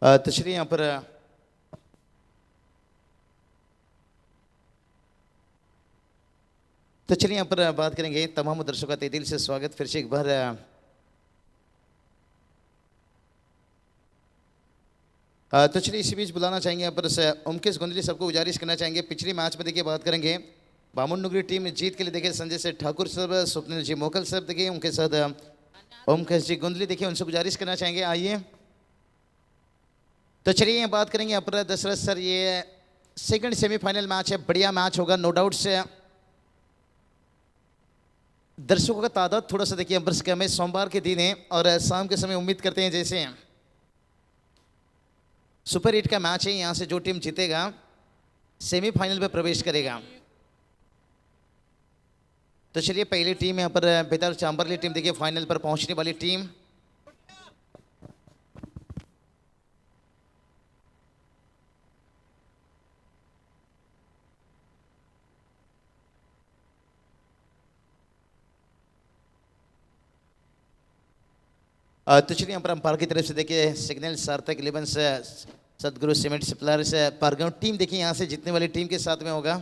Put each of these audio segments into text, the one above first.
तो चलिए यहाँ पर बात करेंगे। तमाम दर्शकों का तहे दिल से स्वागत फिर से एक बार। तो चलिए इसी बीच बुलाना चाहेंगे यहाँ पर उमकेश गोंदली सबको गुजारिश करना चाहेंगे। पिछले मैच में देखिए बात करेंगे बामुनडुंगरी टीम जीत के लिए देखिए संजय से ठाकुर साहब, स्वप्निल जी मोकल साहब देखिए, उनके साथ ओमकेश जी गोंदली देखिए, उनसे गुजारिश करना चाहेंगे आइए। तो चलिए यहाँ बात करेंगे यहाँ पर दशरथ सर, ये सेकंड सेमीफाइनल मैच है, बढ़िया मैच होगा नो डाउट से। दर्शकों का तादाद थोड़ा सा देखिए अंबर से कम है, सोमवार के दिन है और शाम के समय उम्मीद करते हैं जैसे सुपर 8 का मैच है, यहां से जो टीम जीतेगा सेमीफाइनल में प्रवेश करेगा। तो चलिए पहली टीम यहां पर बेतार चांबरली टीम देखिए फाइनल पर पहुंचने वाली टीम। तो चलिए यहाँ पर अंपायर की तरफ से देखिए सिग्नल सार्थक 11 से सदगुरु सीमेंट सप्लायर्स पारगांव टीम देखिए यहाँ से जीतने वाली टीम के साथ में होगा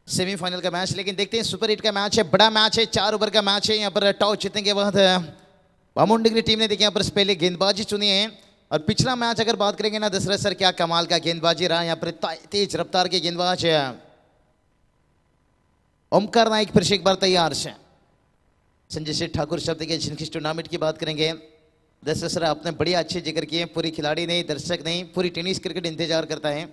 सेमीफाइनल का मैच। लेकिन देखते हैं सुपर 8 का मैच है, बड़ा मैच है, 4 ओवर का मैच है। यहाँ पर टॉस जीतने के बाद बामुनडुंगरी टीम ने देखिए यहाँ पर पहले गेंदबाजी चुनी है। और पिछला मैच अगर बात करेंगे ना दशरथ सर, क्या कमाल का गेंदबाजी रहा यहाँ पर, तेज रफ्तार के गेंदबाज ओमकार नाइक फिर से एक बार तैयार से संजय से ठाकुर शब्द के जिनकी टूर्नामेंट की बात करेंगे। दशरथ सर आपने बढ़िया अच्छे जिक्र किए, पूरी खिलाड़ी नहीं, दर्शक नहीं, पूरी टेनिस क्रिकेट इंतजार करता है।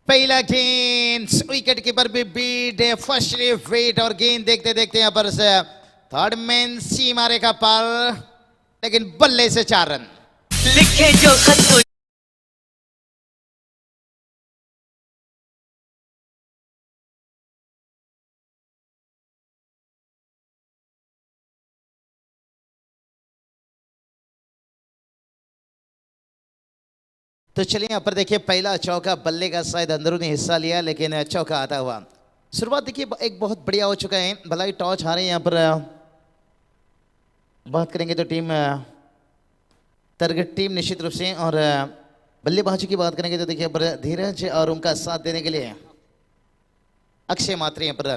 पहला गेंद विकेट कीपर भी बीट है, फर्स्ट वेट और गेंद देखते देखते यहां पर से थर्ड मैन सी मारेगा पार, लेकिन बल्ले से 4 रन लिखे जो खत। तो चलिए यहाँ पर देखिए पहला चौका बल्ले का शायद अंदरूनी हिस्सा लिया, लेकिन चौका आता हुआ। शुरुआत देखिए एक बहुत बढ़िया हो चुका है, भलाई टॉस हारे यहाँ पर बात करेंगे तो टीम तरगट टीम निश्चित रूप से। और बल्लेबाजी की बात करेंगे तो देखिए पर धीरज और उनका साथ देने के लिए अक्षय मात्रे यहाँ पर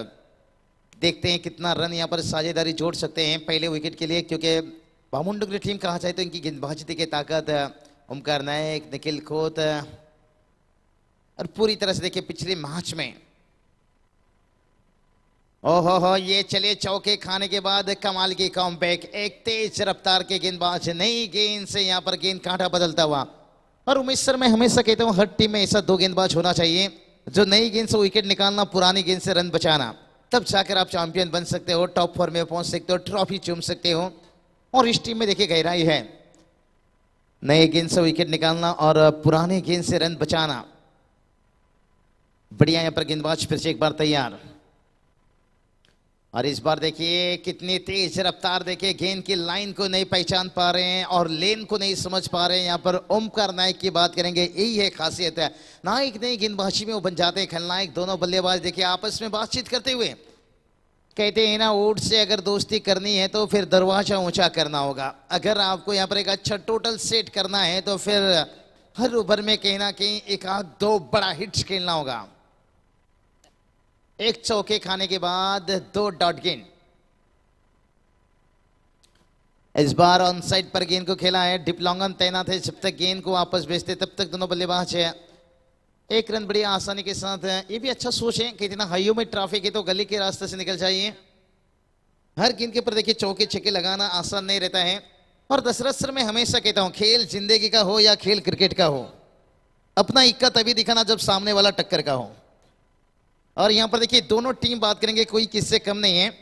देखते हैं कितना रन यहाँ पर साझेदारी जोड़ सकते हैं पहले विकेट के लिए, क्योंकि बामुनडुंगरी टीम कहा जाए तो इनकी गेंदबाजी देखिए ताकत, ओमकार नायक, निखिल खोत और पूरी तरह से देखिए पिछले मैच में ओहो ये चले चौके खाने के बाद कमाल की कमबैक, एक तेज रफ्तार के गेंदबाज, नई गेंद से यहां पर गेंद कांटा बदलता हुआ। और उमेश सर मैं हमेशा कहता हूं हर टीम में ऐसा 2 गेंदबाज होना चाहिए, जो नई गेंद से विकेट निकालना, पुरानी गेंद से रन बचाना, तब जाकर आप चैंपियन बन सकते हो, टॉप 4 में पहुंच सकते हो, ट्रॉफी चूम सकते हो। और इस टीम में देखिए गहराई है, नए गेंद से विकेट निकालना और पुराने गेंद से रन बचाना। बढ़िया यहां पर गेंदबाज फिर से एक बार तैयार। और इस बार देखिए कितनी तेज रफ्तार, देखिए गेंद की लाइन को नहीं पहचान पा रहे हैं और लेन को नहीं समझ पा रहे हैं। यहां पर ओमकार नायक की बात करेंगे, यही है खासियत है, नायक नहीं गेंदबाजी में वो बन जाते हैं खलनायक। दोनों बल्लेबाज देखिए आपस में बातचीत करते हुए कहते हैं ना, ऊंट से अगर दोस्ती करनी है तो फिर दरवाजा ऊंचा करना होगा। अगर आपको यहाँ पर एक अच्छा टोटल सेट करना है तो फिर हर ओवर में कहीं ना कहीं 1-2 बड़ा हिट्स खेलना होगा। एक चौके खाने के बाद 2 डॉट गेंद। इस बार ऑन साइड पर गेंद को खेला है, डिप्लॉन्गन तैनात है, जब तक गेंद को वापस भेजते तब तक दोनों बल्लेबाज है 1 रन बड़ी आसानी के साथ है। ये भी अच्छा सोच है कि इतना हाईवे में ट्रैफिक है तो गली के रास्ते से निकल जाइए। हर गेंद के ऊपर देखिए चौके छक्के लगाना आसान नहीं रहता है। और दशरथ सर मैं हमेशा कहता हूं खेल जिंदगी का हो या खेल क्रिकेट का हो, अपना इक्का तभी दिखाना जब सामने वाला टक्कर का हो। और यहां पर देखिए दोनों टीम बात करेंगे, कोई किससे कम नहीं है,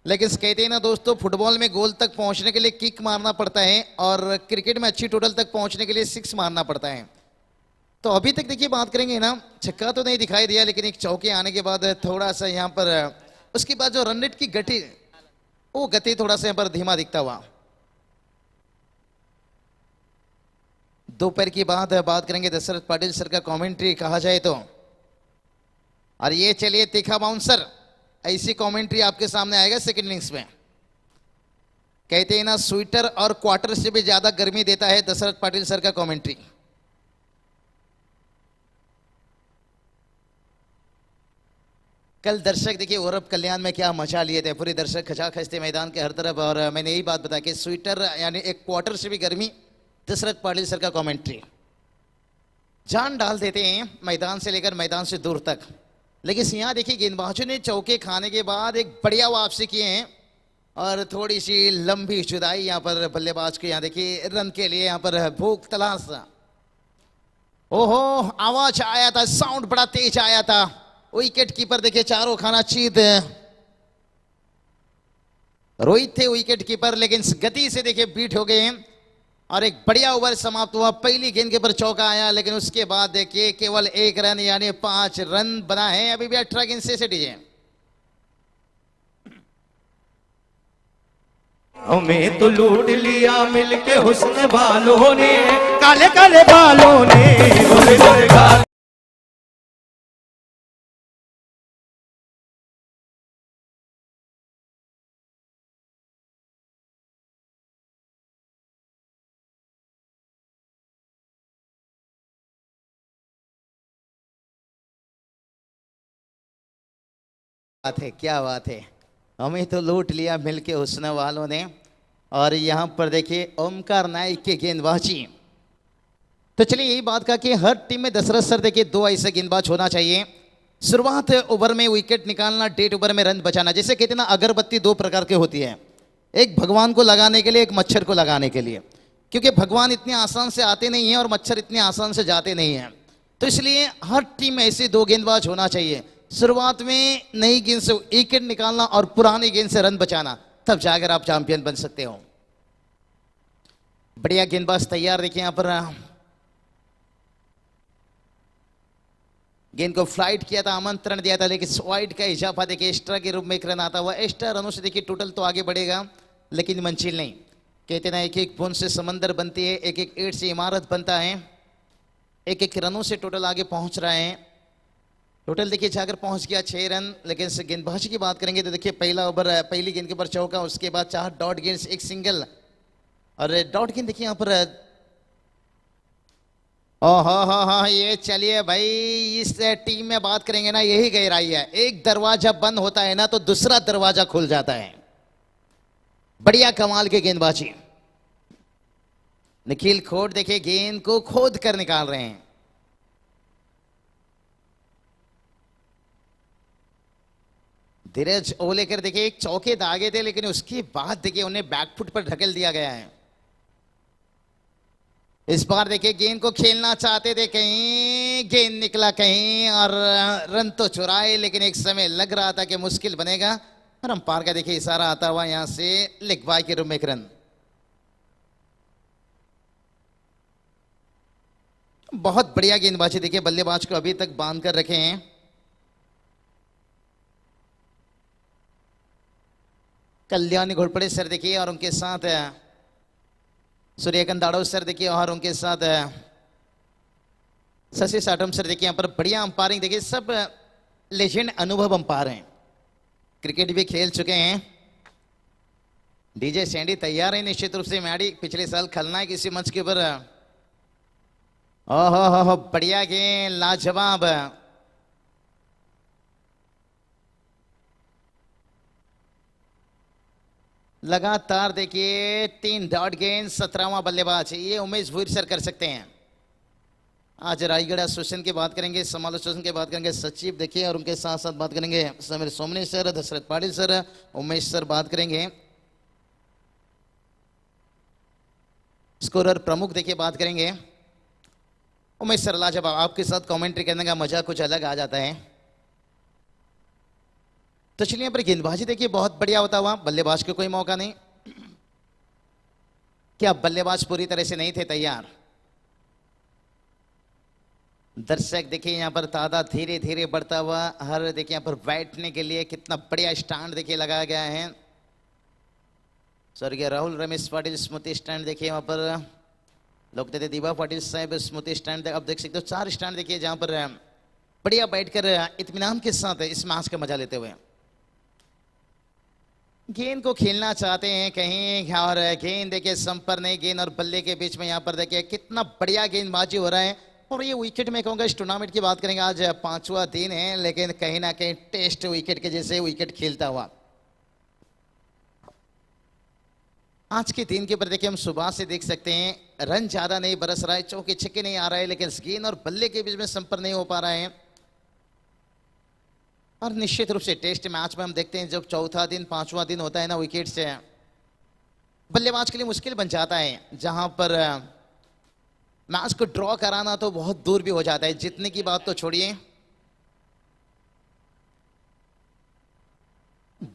लेकिन कहते हैं ना दोस्तों फुटबॉल में गोल तक पहुंचने के लिए किक मारना पड़ता है और क्रिकेट में अच्छी टोटल तक पहुंचने के लिए 6 मारना पड़ता है। तो अभी तक देखिए बात करेंगे ना, छक्का तो नहीं दिखाई दिया, लेकिन एक चौके आने के बाद थोड़ा सा यहाँ पर उसके बाद जो रन रेट की गति, वो गति थोड़ा सा यहाँ पर धीमा दिखता हुआ। दोपहर की बात करेंगे दशरथ पाटिल सर का कमेंट्री कहा जाए तो। और ये चलिए तीखा बाउंसर, ऐसी कमेंट्री आपके सामने आएगा सेकंड इनिंग्स में। कहते हैं ना, स्वेटर और क्वार्टर से भी ज्यादा गर्मी देता है दशरथ पाटिल सर का कमेंट्री। कल दर्शक देखिए औरब कल्याण में क्या मचा लिए थे, पूरे दर्शक खचा खचते मैदान के हर तरफ। और मैंने यही बात बताया कि स्वेटर यानी एक क्वार्टर से भी गर्मी, दशरथ पाटिल सर का कमेंट्री। जान डाल देते हैं मैदान से लेकर मैदान से दूर तक। लेकिन यहाँ देखिए गेंदबाजों ने चौके खाने के बाद एक बढ़िया वापसी किए हैं और थोड़ी सी लंबी जुदाई यहाँ पर बल्लेबाज के। यहाँ देखिए रन के लिए यहाँ पर भूख तलाश। ओहो, आवाज आया था, साउंड बड़ा तेज आया था। विकेट कीपर देखिए चारों खाना चीत। रोहित थे विकेट कीपर, लेकिन गति से देखिए बीट हो गए हैं और एक बढ़िया ओवर समाप्त हुआ। पहली गेंद के ऊपर चौका आया, लेकिन उसके बाद देखिए केवल 1 रन यानी 5 रन बना है। अभी भी 18 गेंद से दीजिए। हमें तो लूट लिया मिलके हुस्न वालों ने, काले काले बालों ने, गोरे गोरे गाल। बात है, क्या बात है। हमें तो लूट लिया मिलके हुस्न वालों ने। और यहां पर देखिए ओमकार नाइक की गेंदबाजी। तो चलिए यही बात का कि हर टीम में दशरथ सर देखिए 2 ऐसे गेंदबाज होना चाहिए। शुरुआत ओवर में विकेट निकालना, डेट ओवर में रन बचाना। जैसे कहते हैं ना, अगरबत्ती 2 प्रकार की होती है, एक भगवान को लगाने के लिए, एक मच्छर को लगाने के लिए। क्योंकि भगवान इतने आसान से आते नहीं है और मच्छर इतने आसान से जाते नहीं है। तो इसलिए हर टीम में ऐसे 2 गेंदबाज होना चाहिए। शुरुआत में नई गेंद से विकेट निकालना और पुरानी गेंद से रन बचाना, तब जाकर आप चैंपियन बन सकते हो। बढ़िया गेंदबाज तैयार। देखिए यहां पर गेंद को फ्लाइट किया था, आमंत्रण दिया था, लेकिन वाइड का इजाफा देखिए एक्स्ट्रा के रूप में एक रन आता हुआ। एक्स्ट्रा रनों से देखिए टोटल तो आगे बढ़ेगा, लेकिन मंजिल नहीं। कहते ना, एक एक बूंद से समंदर बनती है, एक एक ईंट से इमारत बनता है। एक एक रनों से टोटल आगे पहुंच रहे हैं। टोटल देखिए जाकर पहुंच गया 6 रन। लेकिन गेंदबाजी की बात करेंगे तो देखिए पहला ओवर, पहली गेंद के ऊपर चौका, उसके बाद 4 डॉट गेंद, 1 सिंगल। और डॉट गेंद देखिए यहां पर, ओहो ये चलिए भाई, इस टीम में बात करेंगे ना, यही गहराई है। एक दरवाजा बंद होता है ना तो दूसरा दरवाजा खुल जाता है। बढ़िया कमाल के गेंदबाजी। निखिल खोट देखिए गेंद को खोद कर निकाल रहे हैं। धीरज ओलेकर देखिए एक चौके दागे थे, लेकिन उसके बाद देखिए उन्हें बैकफुट पर ढकेल दिया गया है। इस बार देखिए गेंद को खेलना चाहते थे, कहीं गेंद निकला कहीं, और रन तो चुराए, लेकिन एक समय लग रहा था कि मुश्किल बनेगा। और अंपायर का देखिए इशारा आता हुआ यहां से लेग बाय के रूप में 1 रन। बहुत बढ़िया गेंदबाजी देखिए, बल्लेबाज को अभी तक बांध कर रखे हैं। कल्याणी घोड़पड़े सर देखिए, और उनके साथ सूर्यकांत दाड़ो सर देखिए, और उनके साथ शशि साटम सर देखिए। यहाँ पर बढ़िया अंपायरिंग देखिए, सब लेजेंड अनुभव अंपायर हैं, क्रिकेट भी खेल चुके हैं। डीजे सैंडी तैयार है निश्चित रूप से। मैडी पिछले साल खलनायक किसी मंच के ऊपर। ओहो बढ़िया गेंद, लाजवाब। लगातार देखिए 3 डॉट गेंद, 17वां बल्लेबाज ये उमेश भूरी सर कर सकते हैं। आज रायगढ़ एसोसिएशन की बात करेंगे, समालोचन की बात करेंगे सचिव देखिए, और उनके साथ साथ बात करेंगे Sameer Somani sir, Dasharath Patil sir, Umesh sir बात करेंगे। स्कोरर प्रमुख देखिए बात करेंगे उमेश सर। लाजवाब, आपके साथ कमेंट्री करने का मजा कुछ अलग आ जाता है। तो चलिए यहाँ पर गेंदबाजी देखिए बहुत बढ़िया होता हुआ। बल्लेबाज को कोई मौका नहीं। क्या बल्लेबाज पूरी तरह से नहीं थे तैयार? दर्शक देखिए यहाँ पर तादाद धीरे धीरे बढ़ता हुआ। हर देखिए यहाँ पर बैठने के लिए कितना बढ़िया स्टैंड देखिए लगाया गया है। स्वर्गीय राहुल रमेश पाटिल स्मृति स्टैंड देखिए, वहां पर लोग देते दीवा पाटिल साहब स्मृति स्टैंड। अब देख सकते हो 4 स्टैंड देखिए, जहां पर बढ़िया बैठकर इत्मीनान के साथ इस मैच का मजा लेते हुए। गेंद को खेलना चाहते हैं कहीं, और गेंद देखिए संपर नहीं, गेंद और बल्ले के बीच में यहाँ पर देखिए कितना बढ़िया गेंदबाजी हो रहा है। और ये विकेट में कहूँगा, इस टूर्नामेंट की बात करेंगे, आज 5वां दिन है, लेकिन कहीं ना कहीं टेस्ट विकेट के जैसे विकेट खेलता हुआ आज के दिन के ऊपर देखिए हम सुबह से देख सकते हैं, रन ज्यादा नहीं बरस रहा है, चौके छक्के नहीं आ रहा है, लेकिन गेंद और बल्ले के बीच में संपर्क नहीं हो पा रहा है। और निश्चित रूप से टेस्ट मैच में हम देखते हैं, जब चौथा दिन 5वां दिन होता है ना, विकेट से बल्लेबाज के लिए मुश्किल बन जाता है, जहां पर मैच को ड्रॉ कराना तो बहुत दूर भी हो जाता है। जीतने की बात तो छोड़िए।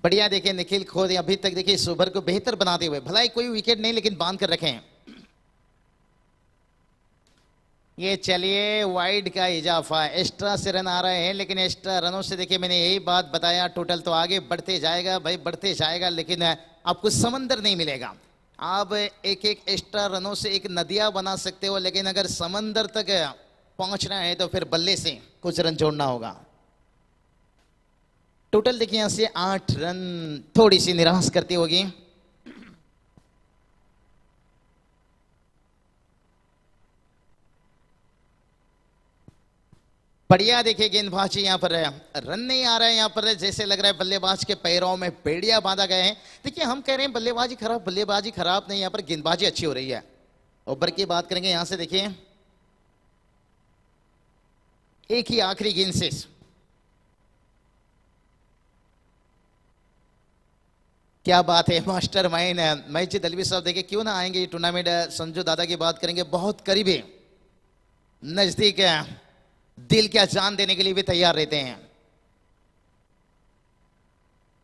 बढ़िया देखिए निखिल खोद अभी तक देखिए इस ओवर को बेहतर बनाते हुए, भलाई कोई विकेट नहीं लेकिन बांध कर रखे हैं। ये चलिए वाइड का इजाफा, एक्स्ट्रा से रन आ रहे हैं, लेकिन एक्स्ट्रा रनों से देखिए मैंने यही बात बताया, टोटल तो आगे बढ़ते जाएगा भाई, बढ़ते जाएगा, लेकिन आपको समंदर नहीं मिलेगा। आप एक एक एक्स्ट्रा रनों से एक नदियां बना सकते हो, लेकिन अगर समंदर तक पहुंचना है तो फिर बल्ले से कुछ रन जोड़ना होगा। टोटल देखिए यहां से 8 रन, थोड़ी सी निराश करती होगी। बढ़िया देखिए गेंदबाजी, यहाँ पर रन नहीं आ रहा है, यहाँ पर जैसे लग रहा है बल्लेबाज के पैरों में बेड़िया बांधा गए हैं। देखिए हम कह रहे हैं बल्लेबाजी खराब नहीं, यहाँ पर गेंदबाजी अच्छी हो रही है। ओवर की बात करेंगे, यहां से देखिए एक ही आखिरी गेंद से क्या बात है, मास्टर माइंड महेश दलवी साहब देखिए क्यों ना आएंगे टूर्नामेंट। संजू दादा की बात करेंगे, बहुत करीबी नजदीक दिल क्या जान देने के लिए भी तैयार रहते हैं।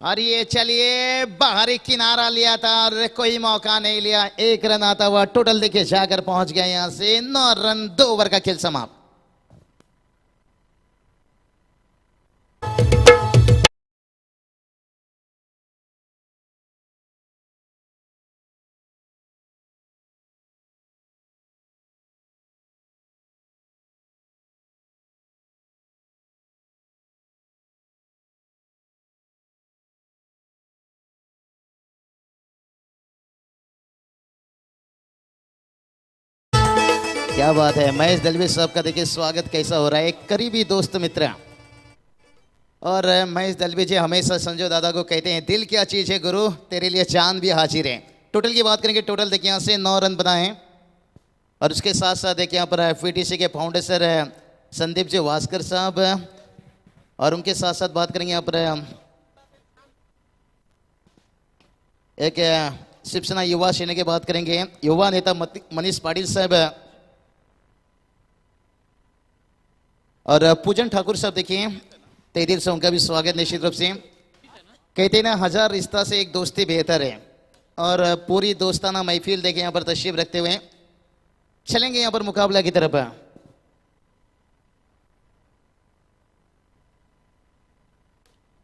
और ये चलिए बाहरी किनारा लिया था और कोई मौका नहीं लिया, 1 रन आता हुआ टोटल देखिए जाकर पहुंच गया यहां से 9 रन, 2 ओवर का खेल समाप्त। क्या बात है, महेश दलवी साहब का देखिए स्वागत कैसा हो रहा है, एक करीबी दोस्त मित्र। और महेश दलवी जी हमेशा संजू दादा को कहते हैं, दिल क्या चीज है गुरु, तेरे लिए चांद भी हाजिर है। टोटल की बात करेंगे, टोटल देखिए यहाँ से 9 रन बनाए हैं। और उसके साथ साथ देखिए यहाँ पर FVTC के फाउंडर संदीप जी वास्कर साहब, और उनके साथ साथ बात करेंगे यहाँ पर एक शिवसेना युवा सेना की बात करेंगे, युवा नेता मनीष पाटिल साहब और पूजन ठाकुर साहब देखिए तहे दिल से उनका भी स्वागत निश्चित रूप से। कहते हैं ना, 1000 रिश्ता से एक दोस्ती बेहतर है, और पूरी दोस्ताना महफिल देखिए यहाँ पर तशरीफ रखते हुए चलेंगे यहाँ पर मुकाबला की तरफ।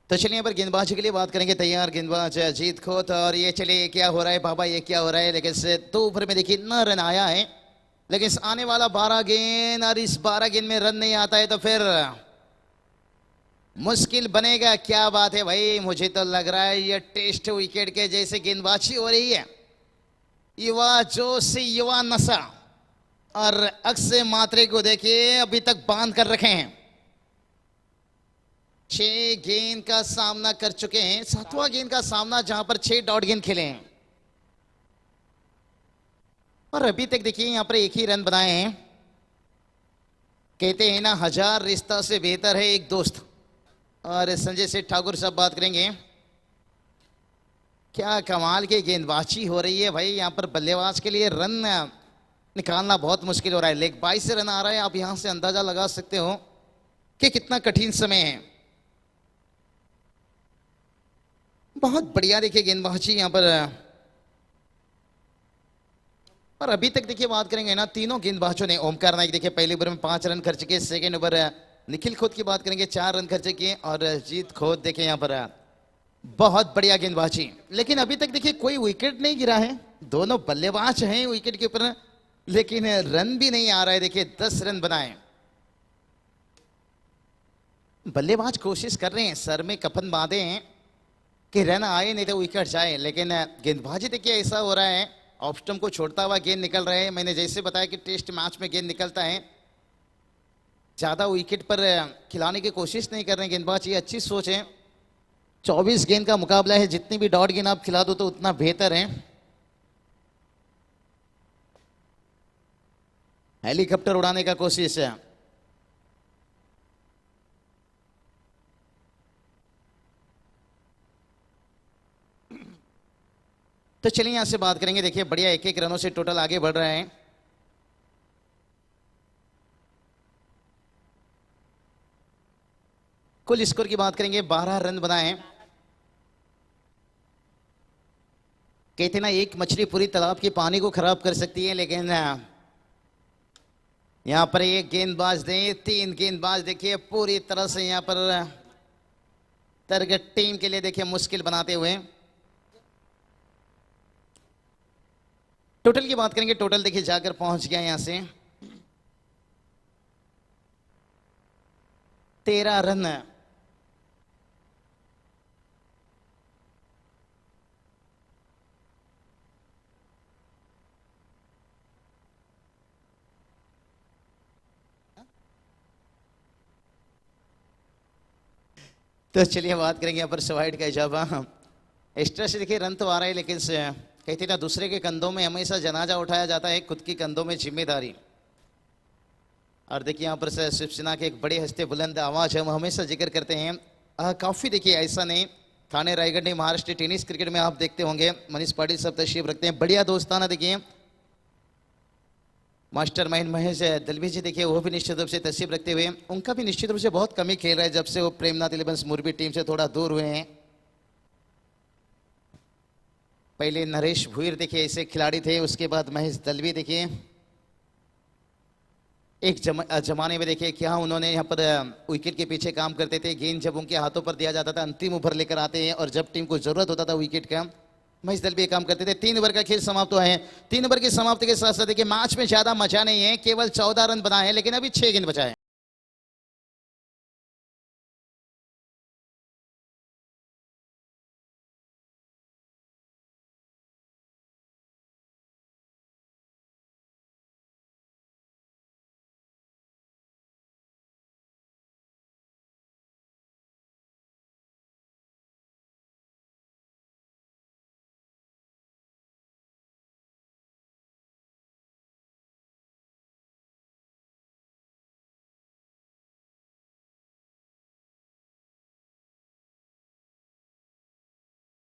तो चलिए यहाँ पर गेंदबाजी के लिए बात करेंगे, तैयार गेंदबाज अजीत खोत। और ये चलिए क्या हो रहा है बाबा, ये क्या हो रहा है, लेकिन से 2 ओवर में देखिए इतना रन आया है, लेकिन इस आने वाला 12 गेंद और इस 12 गेंद में रन नहीं आता है तो फिर मुश्किल बनेगा। क्या बात है भाई, मुझे तो लग रहा है ये टेस्ट विकेट के जैसे गेंदबाजी हो रही है। युवा जोश, युवा नशा, और अक्षय मात्रे को देखिए अभी तक बांध कर रखे हैं। 6 गेंद का सामना कर चुके हैं, 7वां गेंद का सामना जहां पर 6 डॉट गेंद खेले हैं, और अभी तक देखिए यहां पर 1 ही रन बनाए हैं। कहते हैं ना, 1000 रिश्ता से बेहतर है एक दोस्त। और संजय सेठ ठाकुर साहब बात करेंगे, क्या कमाल की गेंदबाजी हो रही है भाई, यहां पर बल्लेबाज के लिए रन निकालना बहुत मुश्किल हो रहा है। लेग बाई से रन आ रहा है, आप यहां से अंदाजा लगा सकते हो कि कितना कठिन समय है। बहुत बढ़िया देखिए गेंदबाजी यहां पर। और अभी तक देखिए बात करेंगे ना, तीनों गेंदबाजों ने, ओमकार नाइक देखिए पहले ओवर में 5 रन खर्च किए, सेकेंड ओवर निखिल खोद की बात करेंगे 4 रन खर्च किए, और अजीत खोद देखिए यहाँ पर बहुत बढ़िया गेंदबाजी। लेकिन अभी तक देखिए कोई विकेट नहीं गिरा है, दोनों बल्लेबाज हैं विकेट के ऊपर, लेकिन रन भी नहीं आ रहा है। देखिए 10 रन बनाए, बल्लेबाज कोशिश कर रहे हैं, सर में कफन बांधे हैं, कि रन आए नहीं तो विकेट जाए, लेकिन गेंदबाजी देखिए ऐसा हो रहा है, ऑफ स्टंप को छोड़ता हुआ गेंद निकल रहे हैं। मैंने जैसे बताया कि टेस्ट मैच में गेंद निकलता है, ज्यादा विकेट पर खिलाने की कोशिश नहीं कर रहे हैं गेंदबाज, ये अच्छी सोच है। 24 गेंद का मुकाबला है, जितनी भी डॉट गेंद आप खिला दो तो उतना बेहतर है। हेलीकॉप्टर उड़ाने का कोशिश है। तो चलिए यहां से बात करेंगे। देखिए बढ़िया, एक एक रनों से टोटल आगे बढ़ रहे हैं। कुल स्कोर की बात करेंगे, 12 रन बनाए। कहते ना एक मछली पूरी तालाब के पानी को खराब कर सकती है, लेकिन यहां पर एक गेंदबाज दे, 3 गेंदबाज देखिए पूरी तरह से यहां पर टारगेट टीम के लिए देखिए मुश्किल बनाते हुए। टोटल की बात करेंगे, टोटल देखिए जाकर पहुंच गया यहां से 13 रन। तो चलिए बात करेंगे यहाँ पर सवाइड का इजाफा। एक्स्ट्रा से देखिए रन तो आ रहा है, लेकिन कहते ना दूसरे के कंधों में हमेशा जनाजा उठाया जाता है, खुद की कंधों में जिम्मेदारी। और देखिए यहाँ पर शिवसेना के एक बड़ी हस्ती बुलंद आवाज हम हमेशा जिक्र करते हैं। काफी देखिए ऐसा नहीं, थाने रायगढ़ ने महाराष्ट्र टेनिस क्रिकेट में आप देखते होंगे मनीष पाटिल सब तशरीफ रखते हैं, बढ़िया दोस्ताना। देखिए मास्टर माइंड महेश दलवी जी देखिए वो भी निश्चित रूप से तशरीफ रखते हुए, उनका भी निश्चित रूप से बहुत कमी खेल रहा है जब से वो प्रेमनाथ इलेवन मुरबी टीम से थोड़ा दूर हुए हैं। पहले नरेश भुईर देखिए ऐसे खिलाड़ी थे, उसके बाद महेश दलवी देखिए एक जमाने में देखिए क्या उन्होंने यहाँ पर विकेट के पीछे काम करते थे। गेंद जब उनके हाथों पर दिया जाता था अंतिम ओवर लेकर आते हैं, और जब टीम को जरूरत होता था विकेट का, महेश दलवी काम करते थे। 3 ओवर का खेल समाप्त हुआ है। 3 ओवर की समाप्ति के साथ साथ देखिए मैच में ज्यादा मजा नहीं है, केवल 14 रन बनाए हैं, लेकिन अभी 6 गेंद बचा है।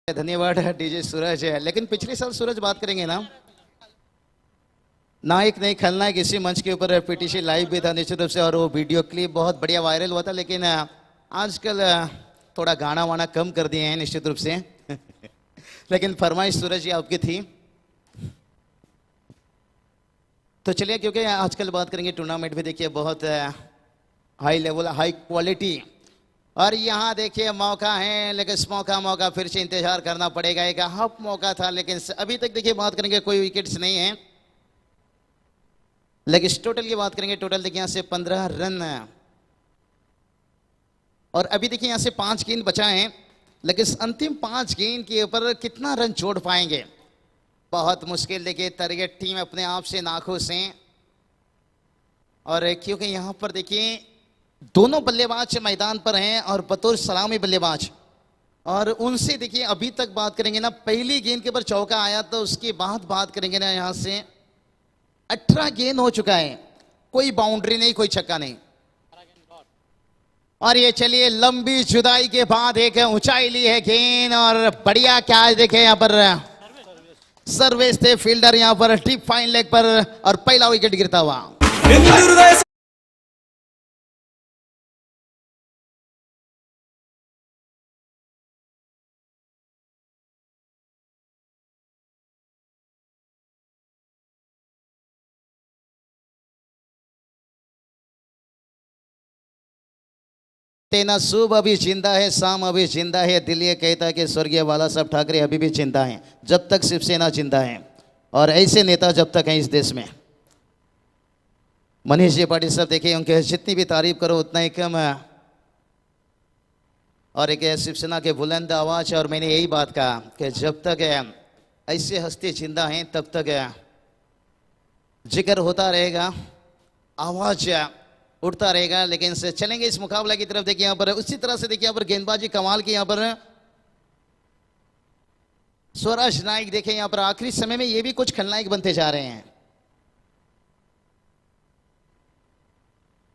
धन्यवाद डीजे सूरज। लेकिन पिछले साल सूरज बात करेंगे ना, नायक नहीं खलनायक इसी मंच के ऊपर पीटीसी लाइव भी था निश्चित रूप से, और वो वीडियो क्लिप बहुत बढ़िया वायरल हुआ था। लेकिन आजकल थोड़ा गाना वाना कम कर दिए हैं निश्चित रूप से लेकिन फरमाइश सूरज जी आपकी थी। तो चलिए, क्योंकि आजकल बात करेंगे टूर्नामेंट भी देखिए बहुत हाई लेवल हाई क्वालिटी, और यहाँ देखिए मौका है, लेकिन इस मौका फिर से इंतजार करना पड़ेगा। एक हाफ मौका था, लेकिन अभी तक देखिए बात करेंगे कोई विकेट्स नहीं है। लेकिन टोटल की बात करेंगे, टोटल देखिए यहाँ से 15 रन, और अभी देखिए यहाँ से 5 गेंद बचा है, लेकिन इस अंतिम 5 गेंद के ऊपर कितना रन जोड़ पाएंगे, बहुत मुश्किल। देखिए टारगेट टीम अपने आप से नाखुश हैं, और क्योंकि यहाँ पर देखिए दोनों बल्लेबाज मैदान पर हैं और बतौर सलामी बल्लेबाज, और उनसे देखिए अभी तक बात करेंगे ना, पहली गेंद के ऊपर चौका आया, तो उसके बाद बात करेंगे ना यहां से 18 गेंद हो चुका है, कोई बाउंड्री नहीं, कोई छक्का नहीं। और ये चलिए लंबी जुदाई के बाद एक ऊंचाई ली है गेंद, और बढ़िया कैच देखे यहां पर सर्विस थे फील्डर यहां पर डीप फाइन लेग पर, और पहला विकेट गिरता हुआ। तेना सुबह अभी जिंदा है, शाम अभी जिंदा है, दिल ये कहता है कि स्वर्गीय बाला साहब ठाकरे अभी भी जिंदा हैं, जब तक शिवसेना जिंदा है, और ऐसे नेता जब तक हैं इस देश में। मनीष जी पाटिल साहब देखिए, उनके जितनी भी तारीफ करो उतना ही कम है। और एक शिवसेना के बुलंद आवाज, और मैंने यही बात कहा कि जब तक ऐसे हस्ती जिंदा हैं तब तक जिक्र होता रहेगा, आवाज उठता रहेगा। लेकिन से चलेंगे इस मुकाबला की तरफ। देखिए यहाँ पर उसी तरह से देखिए यहाँ पर गेंदबाजी कमाल की, यहाँ पर स्वराज नाइक देखें यहाँ पर आखिरी समय में ये भी कुछ खलनायक बनते जा रहे हैं।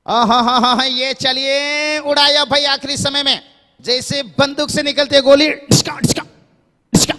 हाँ हाँ हाँ हाँ हाँ, ये चलिए उड़ाया भाई आखिरी समय में, जैसे बंदूक से निकलती है गोली, डिस्का, डिस्का, डिस्का।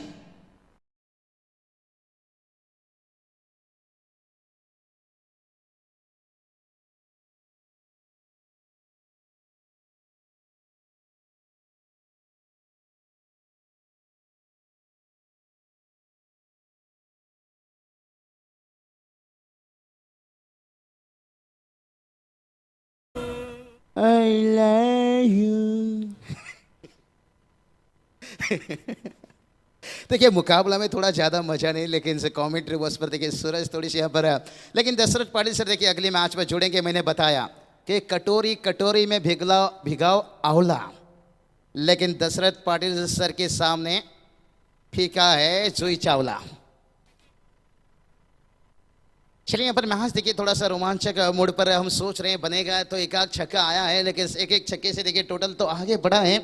I love you। देखिए मुकाबला में थोड़ा ज्यादा मजा नहीं, लेकिन से कमेंट्री बॉक्स पर देखिए सूरज थोड़ी सी यहाँ पर है। लेकिन दशरथ पाटिल सर देखिए अगले मैच में जुड़ेंगे। मैंने बताया कि कटोरी कटोरी में भिगाओ आंवला, लेकिन दशरथ पाटिल सर के सामने फीका है जुई चावला। चलिए यहाँ पर मैच देखिए थोड़ा सा रोमांचक मोड पर हम सोच रहे हैं बनेगा, तो एक आध छक्का आया है, लेकिन एक एक छक्के से देखिए टोटल तो आगे बढ़ा है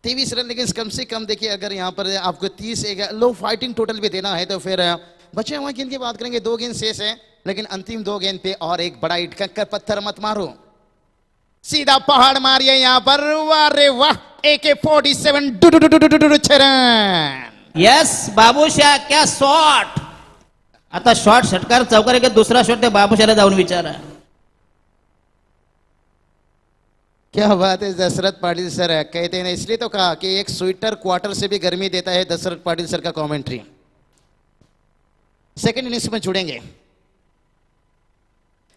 23 रन। लेकिन कम से कम देखिए अगर यहाँ पर आपको 30 एक लो फाइटिंग टोटल भी देना है तो फिर बचे हुए गेंद की बात करेंगे, 2 गेंद शेष है, लेकिन अंतिम 2 गेंद पे और एक बड़ा इट कंकर पत्थर मत मारो, सीधा पहाड़ मारिए यहाँ पर। वाह रे वाह, AK-47 6 रन। यस बाबूशा, क्या शॉट! आता शॉट षटकार चौकार की दुसरा शॉट त्या बाबूशाला जाऊन विचारा. क्या बात है दशरथ पाटिल सर, कहते हैं इसलिए तो कहा कि एक स्वेटर क्वार्टर से भी गर्मी देता है दशरथ पाटिल सर का कमेंट्री। सेकंड इनिंग्स में जुड़ेंगे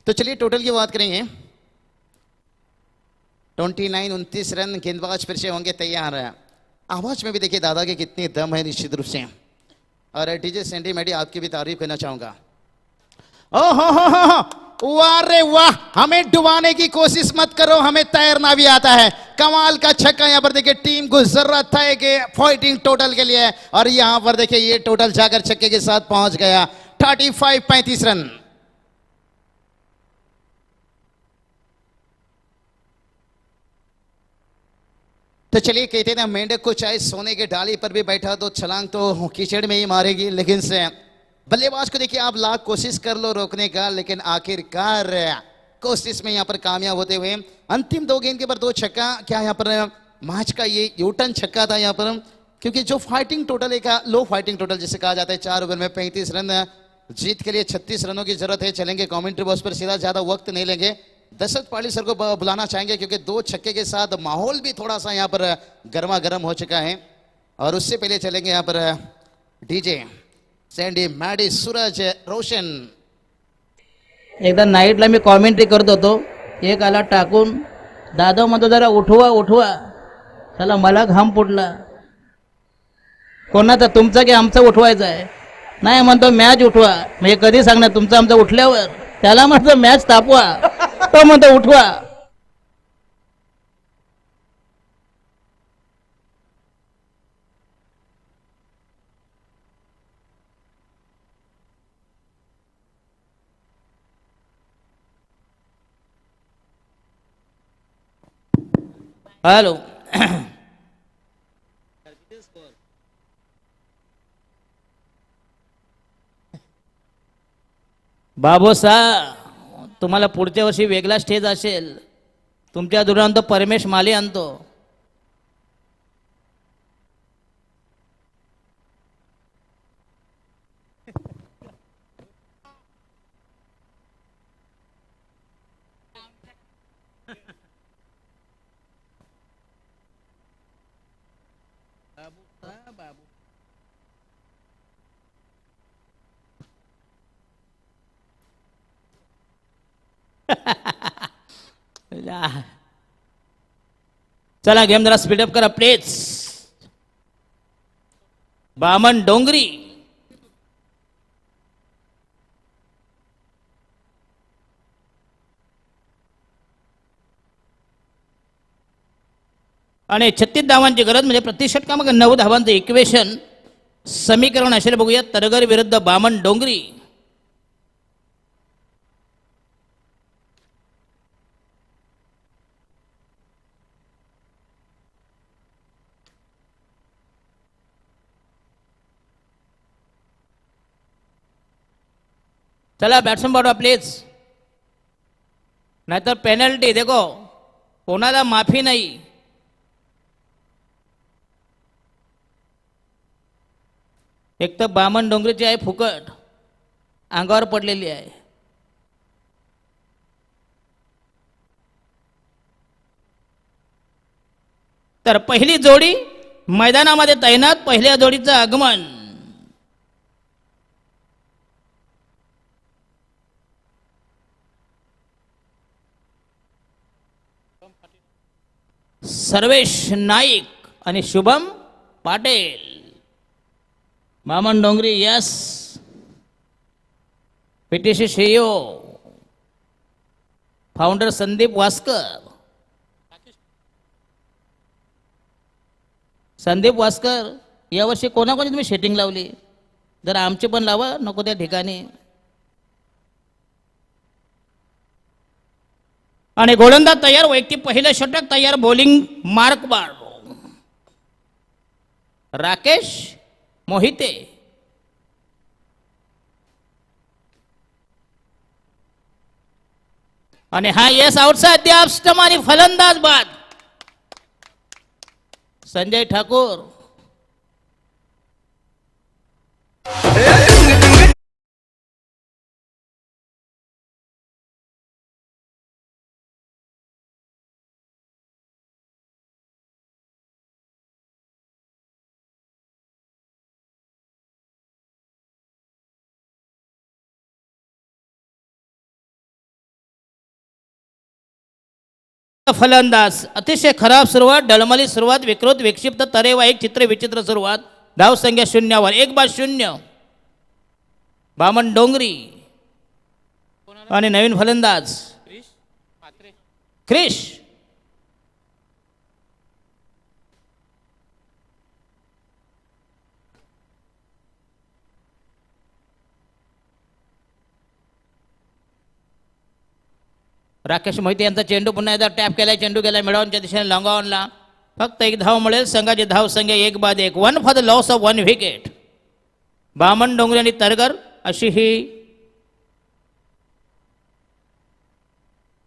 तो चलिए टोटल की बात करेंगे। 29 रन, गेंदबाज फिर से होंगे तैयार। आवाज में भी देखिए दादा के कितनी दम है निश्चित रूप से। और डीजे सैंडी मैडी आपकी भी तारीफ करना चाहूंगा। ओहो वाह रे वाह, हमें डुबाने की कोशिश मत करो, हमें तैरना भी आता है। कमाल का छक्का यहाँ पर देखिए, टीम को जरूरत था कि फाइटिंग टोटल के लिए, और यहाँ पर देखिए ये टोटल जाकर छक्के के साथ पहुंच गया 35 रन। तो चलिए कहते ना मेंढक को चाहे सोने के डाली पर भी बैठा दो, छलांग तो कीचड़ में ही मारेगी। लेकिन से बल्लेबाज को देखिए आप लाख कोशिश कर लो रोकने का, लेकिन आखिरकार कोशिश में यहाँ पर कामयाब होते हुए अंतिम 2 गेंद के पर 2 छक्का। क्या यहाँ पर मैच का ये यूटर्न छक्का था यहाँ पर, क्योंकि जो फाइटिंग टोटल एक लो फाइटिंग टोटल जिसे कहा जाता है, 4 ओवर में 35 रन, जीत के लिए 36 रनों की जरूरत है। चलेंगे कमेंट्री बॉक्स पर सीधा, ज्यादा वक्त नहीं लेंगे, दशरथ पाटिल सर को बुलाना चाहेंगे, क्योंकि 2 छक्के के साथ माहौल भी थोड़ा सा यहाँ पर गर्मा गर्म हो चुका है। और उससे पहले चलेंगे यहाँ पर डीजे सैंडी मैडी सूरज रोशन। एकदा नाईटला मी कॉमेंट्री करत होतो, एक आला टाकून, दादा म्हणतो जरा उठवा उठवा, चला मला घाम फुटला. कोणाचा, तुमचा की आमचा उठवायचा आहे? नाही म्हणतो मॅच उठवा. म्हणजे कधी सांगणार तुमचं आमचं उठल्यावर? त्याला म्हणतो मॅच तापवा, तो म्हणतो उठवा. हॅलो बाबूसा, तुम्हाला पुढच्या वर्षी वेगळा स्टेज असेल. तुमच्या दुरांत परमेश माली आणतो. चला गेम जरा स्पीडअप करा प्लीज. बामन डोंगरी, आणि 36 धावांची गरज म्हणजे प्रति षटकामागे 9 धावांचं इक्वेशन समीकरण असेल बघूया. तरगर विरुद्ध बामण डोंगरी. चला बॅट्समन पाठवा प्लीज, नाहीतर पेनल्टी. देखो कोणाला माफी नाही. एक तर बामण डोंगरीची आहे फुकट, अंगावर पडलेली आहे. तर पहिली जोडी मैदानामध्ये तैनात. पहिल्या जोडीचं आगमन. सर्वेश नाईक आणि शुभम पाटील. बामण डोंगरी यस. पीटीसी शेयो, फाउंडर संदीप वास्कर. संदीप वास्कर, यावर्षी कोणाकोणी तुम्ही शेटिंग लावली? जरा आमची पण लावा, नको त्या ठिकाणी. आणि गोलंदाज तयार. वैयक्तिक पहिलं षटक तयार. बॉलिंग मार्क बार राकेश मोहिते. आणि हा yes outside the off stump आणि फलंदाज बाद संजय ठाकूर. फलंदाज. अतिशय खराब सुरुवात, डळमळी सुरुवात, विकृत विक्षिप्त तरेवाईक चित्र विचित्र सुरुवात. धाव संख्या 0 एक बाद 0. बामण डोंगरी. आणि नवीन फलंदाज क्रिश. राकेश मोहिते यांचा चेंडू पुन्हा एकदा टॅप केलाय. चेंडू गेला मिळवूनच्या दिशेने लॉंगावनला. फक्त एक धाव मिळेल. संघाची धाव संख्या 1 बाद 1. 1 for the loss of 1 wicket. बामण डोंगरी आणि तरगर अशी ही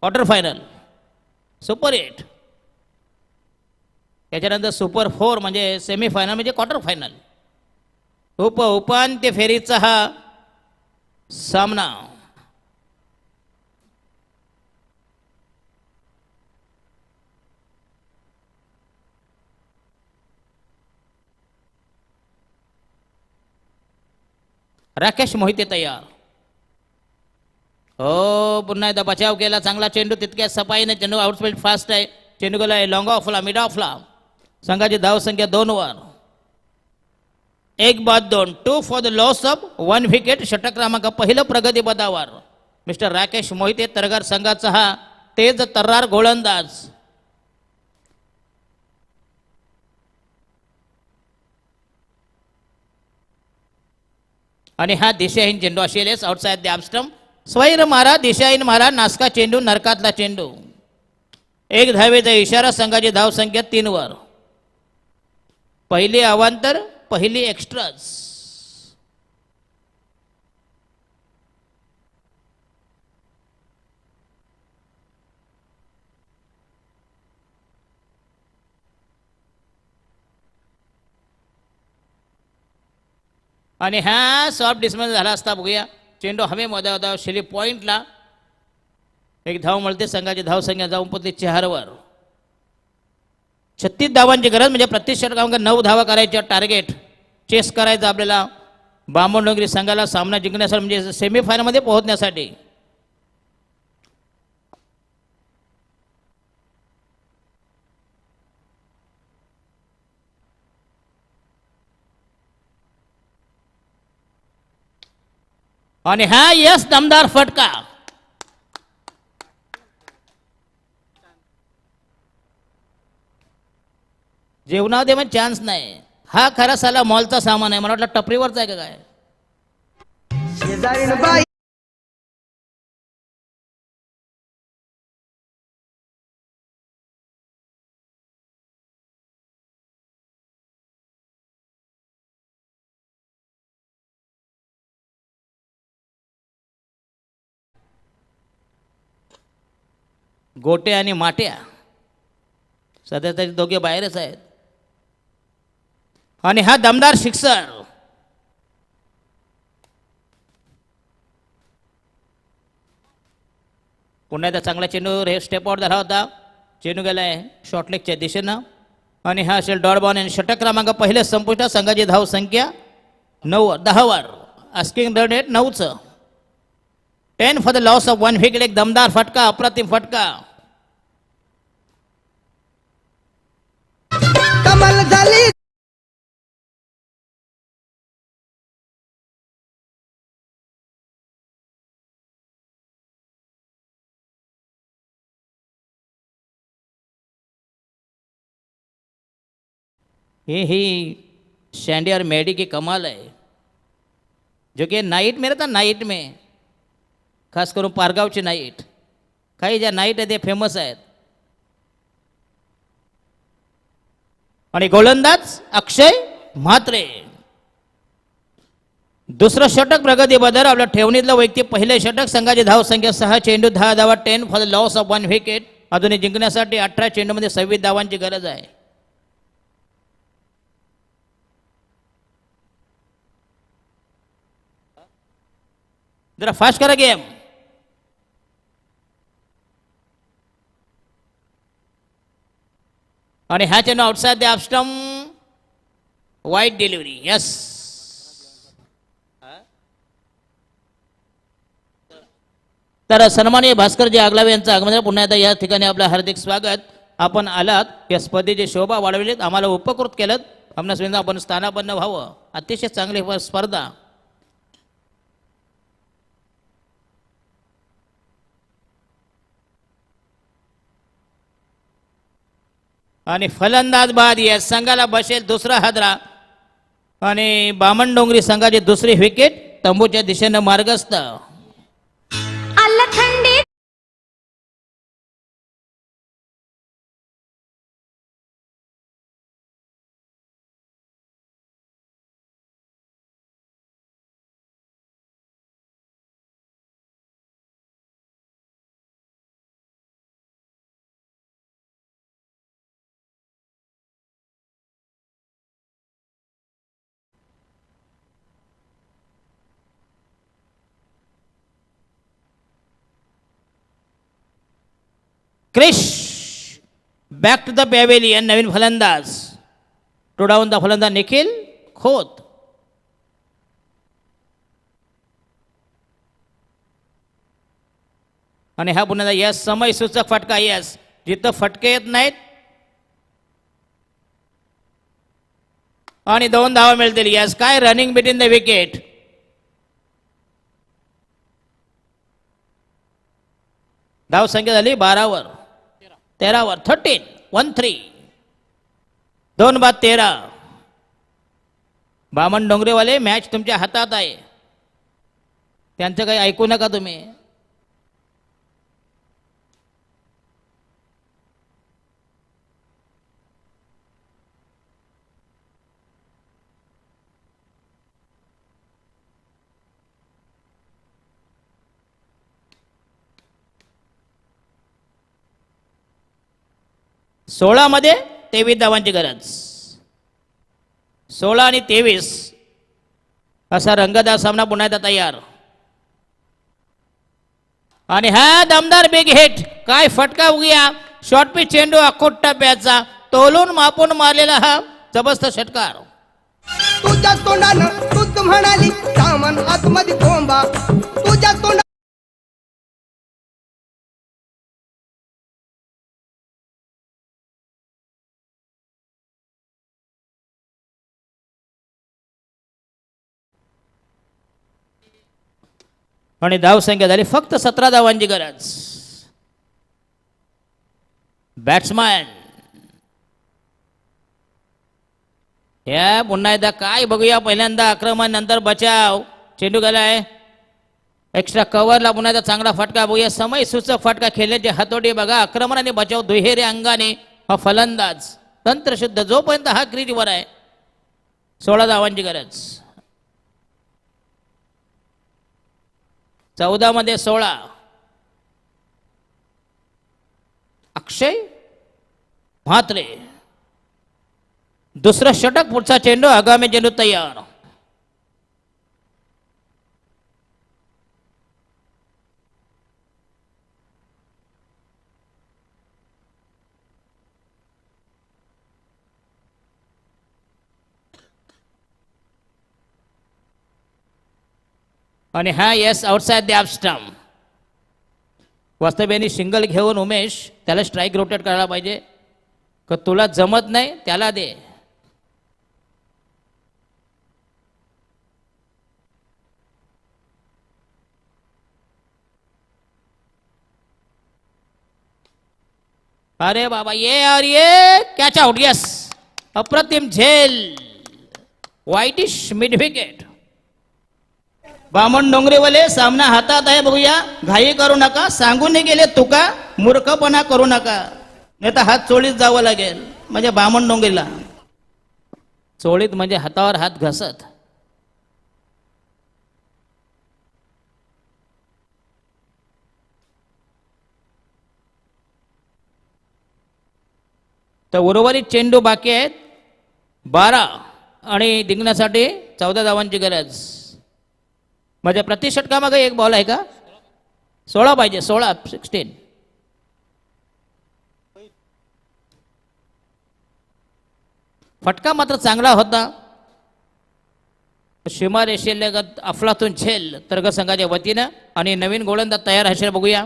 क्वार्टर फायनल. सुपर 8 त्याच्यानंतर सुपर 4 म्हणजे सेमीफायनल म्हणजे क्वार्टर फायनल. उपांत्य फेरीचा हा सामना. राकेश मोहिते तयार. हो पुन्हा एकदा बचाव केला. चांगला चेंडू तितक्या सफाईने. चेंडू आउटस्पीड फास्ट आहे. चेंडू गेला लॉंग ऑफला मिड ऑफला. संघाची धाव संख्या 2 वर. 1 बाद 2. 2 for the loss of 1 wicket. षटक क्रमांक पहिलं प्रगती पदावर मिस्टर राकेश मोहिते तरगर संघाचा हा तेज तर्रार गोलंदाज. आणि हा दिशाहीन चेंडू असेल. Outside the off stump. स्वैर मारा, दिशाहीन मारा. नासका चेंडू, नरकातला चेंडू. 1 धावेचा इशारा. संघाची धाव संख्या 3 वर. पहिली अवांतर, पहिली एक्स्ट्राज. आणि हा सॉफ्ट डिसमिस झाला असता बघूया. चेंडू हवेमध्ये होता. शेली पॉइंटला. 1 धाव मिळते. संघाची धाव संख्या जाऊन पोहोचली 4 वर. 36 धावांची गरज म्हणजे प्रति षटकांक 9 धावा करायच्या. टार्गेट चेस करायचं आपल्याला बामण डोंगरी संघाला सामना जिंकण्यासाठी म्हणजे सेमीफायनलमध्ये पोहोचण्यासाठी. आणि हा यस दमदार फटका. जेवणामध्ये मग चान्स नाही. हा खरा साला मॉलचा सामान आहे. मला वाटलं टपरीवरचा आहे का काय. शेजारीन बाई गोटे आणि माट्या सध्या तरी दोघे बाहेरच आहेत. आणि हा दमदार सिक्सर. पुन्हा एकदा चांगला चेंडू स्टेपआउट झाला होता. चेंडू गेलाय शॉर्टलेगच्या दिशेनं. आणि हा असेल डॉट बॉल आणि षटक क्रमांक पहिले संपुष्टात. संघाची धाव संख्या 10वर. आस्किंग रन रेट 9चं. 10 for the loss of 1 wicket. एक दमदार फटका, अप्रतिम फटका. कमाल झाली ही शैंडी और मेडी की कमाल है. जो कि नाईट में रहता, नाईट में खास करून पारगावची नाईट. काही ज्या नाईट आहे ते फेमस आहेत. आणि गोलंदाज अक्षय म्हात्रे. दुसरं षटक प्रगती बदल. आपल्या ठेवणीतलं वैयक्तिक पहिले षटक. संघाची धाव संख्या 6. चेंडू 10 धावा. 10 for the loss of 1 wicket. अजूनही जिंकण्यासाठी 18 चेंडूमध्ये 26 धावांची गरज आहे. जरा फास्ट करा गेम. आणि हा चेंडू outside the off stump. White delivery. Yes. तर सन्माननीय भास्करजी आगलावे यांचं आगमन. पुन्हा एकदा या ठिकाणी आपलं हार्दिक स्वागत. आपण आलात या स्पर्धेची शोभा वाढवलीत, आम्हाला उपकृत केलं. आपणास विनंती आपण स्थानापन्न व्हावं. अतिशय चांगली स्पर्धा. आणि फलंदाज बाद. या संघाला बसेल दुसरा हादरा. आणि बामणडोंगरी संघाची दुसरी विकेट. तंबूच्या दिशेनं मार्गस्थ. थंडी Krish back to the pavilion. नवीन फलंदाज. टू डाऊन द फलंदाज निखिल खोत. आणि हा पुन्हा यस समय सूचक फटका. यस. जिथं फटके येत नाहीत आणि 2 धावा मिळतील. यस. काय रनिंग बिटवीन द विकेट. धाव संख्या झाली 12वर. 13वर. 13. 1-3. 2 बाद 13. बामण डोंगरेवाले मॅच तुमच्या हातात आहे. त्यांचं काही ऐकू नका तुम्ही. मध्ये 23 धावांची गरज. 16 आणि 23 असा रंगतदार सामना पुन्हा एकदा तयार. आणि हा दमदार बिग हिट. काय फटका उगया. शॉर्ट पिच चेंडू अखोट टप्प्याचा. तोलून मापून मारलेला हा जबरदस्त षटकार. तुझ्या तोंडानं तूच म्हणाली सामान आतमध्ये कोंबा. तुझ्या तोंडा आणि धाव संख्या झाली फक्त 17 धावांची गरज. बॅट्समॅन या पुन्हा एकदा काय बघूया. पहिल्यांदा आक्रमण नंतर बचाव. चेंडू गेलाय एक्स्ट्रा कव्हरला. पुन्हा एकदा चांगला फटका बघूया. समय सूचक फटका खेळण्याची हातोटी बघा. आक्रमण आणि बचाव दुहेरी अंगाने हा फलंदाज तंत्रशुद्ध जोपर्यंत हा क्रीजवर आहे. 16 धावांची गरज. 14 मध्ये 16. अक्षय म्हात्रे दुसरं षटक. पुढचा चेंडू आगामी चेंडू तयार. आणि हा yes outside the off stump. वास्तव्याने सिंगल घेऊन उमेश त्याला स्ट्राईक रोटेट करायला पाहिजे. का तुला जमत नाही त्याला दे. अरे बाबा ये और ये कॅच आउट. यस अप्रतिम झेल. वाईटिश मिड विकेट. बामण डोंगरेवाले सामना हातात आहे. बघूया. घाई करू नका. सांगून गेले तुका मूर्खपणा करू नका नाही तर हात चोळीत जावं लागेल. म्हणजे बामण डोंगरीला चोळीत म्हणजे हातावर हात घसत. तर उर्वरित चेंडू बाकी आहेत 12 आणि जिंकण्यासाठी 14 धावांची गरज. म्हणजे प्रति षटकामागे एक बॉल आहे का? 16 पाहिजे. 16 फटका मात्र चांगला होता. सीमारेषेलगत अफलातून झेल तरग संघाच्या वतीनं. आणि नवीन गोलंदाज तयार असेल बघूया.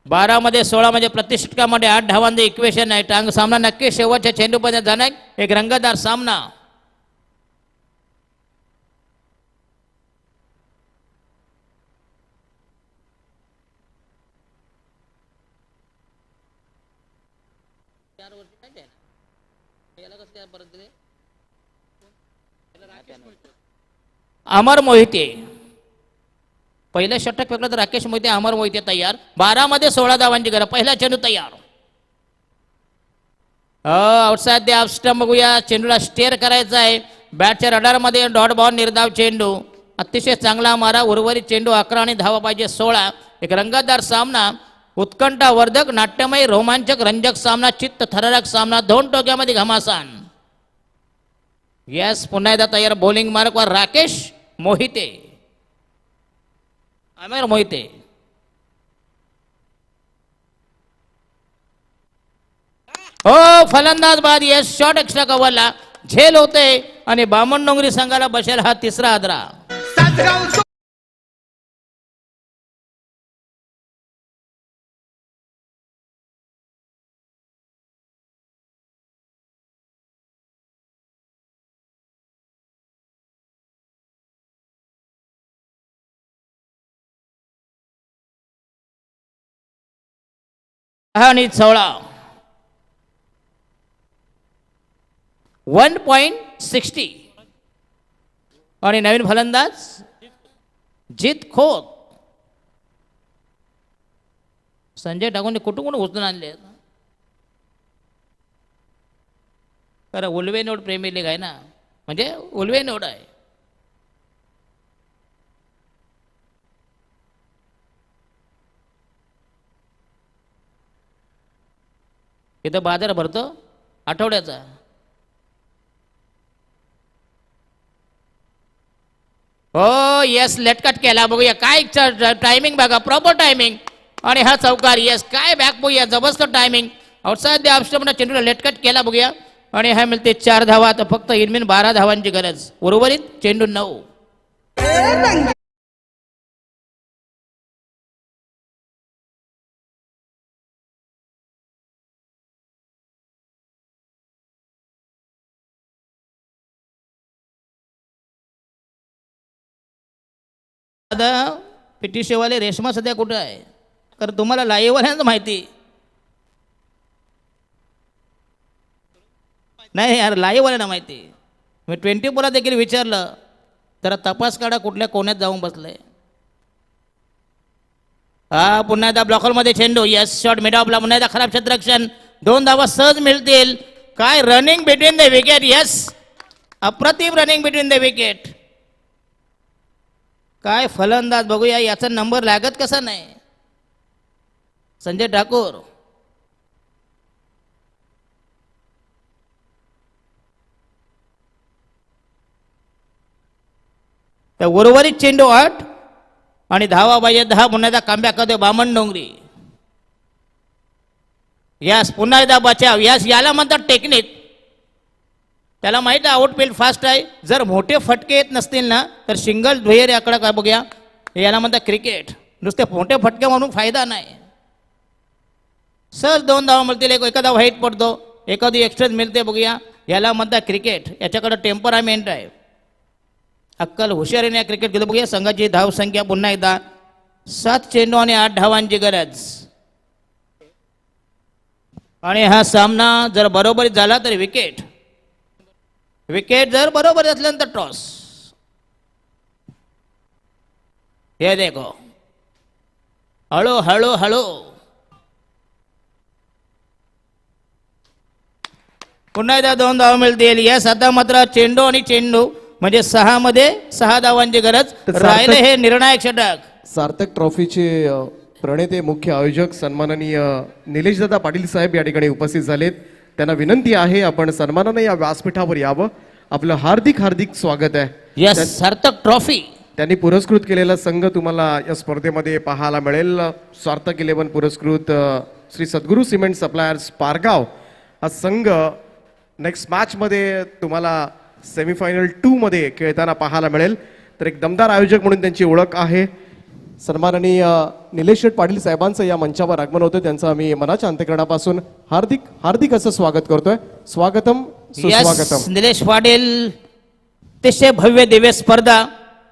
12 मध्ये 16 म्हणजे प्रति षटकामध्ये 8 धावांचे इक्वेशन आहे. टांग सामना नक्की शेवटच्या चेंडूपर्यंत जाणार. एक रंगतदार सामना. अमर मोहिते पहिलं षटक फेकलं तर राकेश मोहिते. अमर मोहिते तयार. 12 मध्ये 16 धावांची गरज. पहिला चेंडू तयार. आउटसाइड द ऑफ स्टंप बघूया. चेंडूला स्टेअर करायचा आहे. बॅटच्या रडारमध्ये डॉट बॉल निर्धाव चेंडू. अतिशय चांगला मारा. उर्वरित चेंडू 11 आणि धावा पाहिजे 16. एक रंगतदार सामना. उत्कंठावर्धक नाट्यमय रोमांचक रंजक सामना. चित्त थरारक सामना. 2 टोक्यामध्ये घमासान. यस पुन्हा एकदा तयार. बॉलिंग मार्कवर राकेश मोहिते. अमर मोहिते. हो फलंदाज बाद. यस शॉट एक्स्ट्रा कव्हरला. झेल होते आणि बामण डोंगरी संघाला बसेल हा तिसरा आदरा. सासगाव आणि 16 1.60. आणि नवीन फलंदाज जित खोत. संजय टाकून कुठून उचलून आणले. कारण उल्वे नोड प्रेमी लीग आहे ना. म्हणजे उल्वे नोड आहे. इथं बाजार भरतो आठवड्याचा. हो येस लेटकट केला. बघूया काय टायमिंग बघा. Proper timing. आणि हा चौकार. येस काय बॅक बघूया. जबरदस्त timing. Outside the off stump चेंडूला लेटकट केला बघूया. आणि हा मिळते 4 धावा. तर फक्त इनमिन 12 धावांची गरज. उर्वरित चेंडू 9. दादा पिटी शेवाले रेशमा सध्या कुठं आहे? कारण तुम्हाला लाईव्हवाल्यांच माहिती. नाही यार लाईव्ह आलं ना माहिती. मी 24ला देखील विचारलं जरा तपास काढा कुठल्या कोण्यात जाऊन बसलंय. हा पुन्हा एकदा ब्लॉकरमध्ये चेंडू. यस शॉट मिड ऑफला पुन्हा एकदा खराब क्षेत्ररक्षण. 2 धावा सहज मिळतील. काय running between the wicket. Yes अप्रतिम रनिंग बिटवीन द विकेट. काय फलंदाज बघूया याचा नंबर लागत कसा नाही. संजय ठाकूर त्या उर्वरित चेंडू 8 आणि धावा पाहिजे 10. पुन्हा एकदा कमबॅक करतोय बामण डोंगरी. यास पुन्हा एकदा बचाव. यास याला म्हणतात टेक्निक. त्याला माहित आहे आउटफील्ड फास्ट आहे. जर मोठे फटके येत नसतील ना तर सिंगल दुहेरी आकडा काय बघूया. याला म्हणतात क्रिकेट. नुसते मोठे फटके म्हणून फायदा नाही. सहज 2 धावा मिळतील. एखादा व्हाईट पडतो एखादी एक्स्ट्राच मिळते बघूया. याला म्हणतात क्रिकेट. याच्याकडे टेम्परामेंट आहे. अक्कल हुशारीने या क्रिकेट खेळतो बघूया. संघाची धाव संख्या पुन्हा एकदा 7 चेंडू आणि 8 धावांची गरज. आणि हा सामना जर बरोबरी झाला तर विकेट. विकेट जर बरोबर असल्यानंतर टॉस. हे देखो हळू हळू हळू. पुन्हा एकदा 2 धावा मिळतील. यस आता मात्र चेंडू आणि चेंडू म्हणजे 6 मध्ये 6 धावांची गरज. राहिले हे निर्णायक षटक. सार्थक ट्रॉफीचे प्रणेते मुख्य आयोजक सन्माननीय निलेशदादा पाटील साहेब या ठिकाणी उपस्थित झालेत. त्यांना विनंती आहे आपण सन्मानाने या व्यासपीठावर यावं. आपलं हार्दिक हार्दिक स्वागत आहे. यस सार्थक ट्रॉफी. त्यांनी पुरस्कृत केलेला संघ तुम्हाला या स्पर्धेमध्ये पाहायला मिळेल. सार्थक 11 पुरस्कृत श्री सद्गुरू सिमेंट सप्लायर्स पारगाव हा संघ नेक्स्ट मॅचमध्ये तुम्हाला सेमीफायनल 2 मध्ये खेळताना पाहायला मिळेल. तर एक दमदार आयोजक म्हणून त्यांची ओळख आहे. सन्माननीय निलेश पाटील साहेबांचं या मंचावर आगमन होतं. त्यांचं आम्ही मनाच्या अंतःकरणापासून हार्दिक हार्दिक असं स्वागत करतोय. स्वागतम सुस्वागतम. यस निलेश पाटील. अतिशय भव्य दिव्य स्पर्धा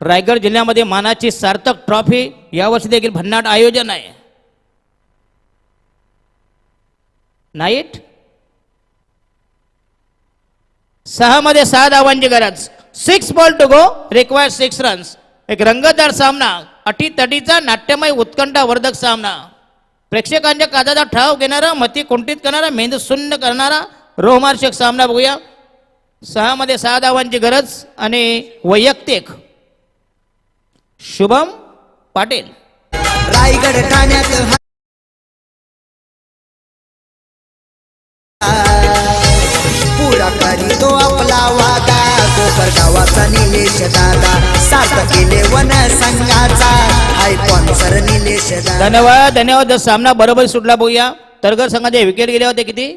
रायगड जिल्ह्यामध्ये मानाची सार्थक ट्रॉफी यावर्षी देखील भन्नाट आयोजन आहे. नाईट 6 मध्ये 6 धावांची गरज. 6 ball to go required 6 runs. एक रंगतदार सामना. अटीतटीचा नाट्यमय उत्कंठावर्धक सामना. प्रेक्षकांच्या काजाचा ठाव घेणारा मती कुंठित करणारा मेंदू शून्य करणारा रोमांचक सामना बघूया. 6 मध्ये 6 धावांची गरज आणि वैयक्तिक शुभम पाटील. रायगड ठाण्यात पुरा करी तो आपला वादा. कोपर गावाचा निलेश दादा साथ केले वन संघाचा हाय स्पॉन्सर निलेश दादा. धन्यवाद धन्यवाद. सामना बरोबर सुटला बघूया. तरगर संघाचे विकेट गेले होते किती.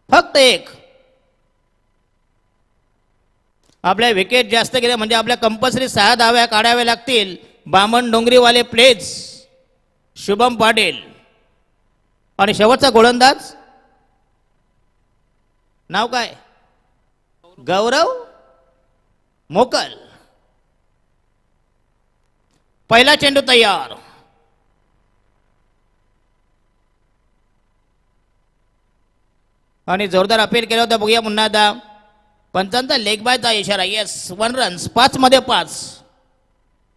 फक्त 1. आपल्या विकेट जास्त गेले म्हणजे आपल्या कंपल्सरी 6 धाव्या काढाव्या लागतील. बामण डोंगरीवाले प्लेज शुभम पाटील. आणि शेवटचा गोलंदाज नाव काय. गौरव मोकल. पहिला चेंडू तयार. आणि जोरदार अपील केलं होतं बघूया पुन्हा एकदा. पंचांचा लेग बायचा इशारा. Yes 1 runs. 5 मध्ये 5.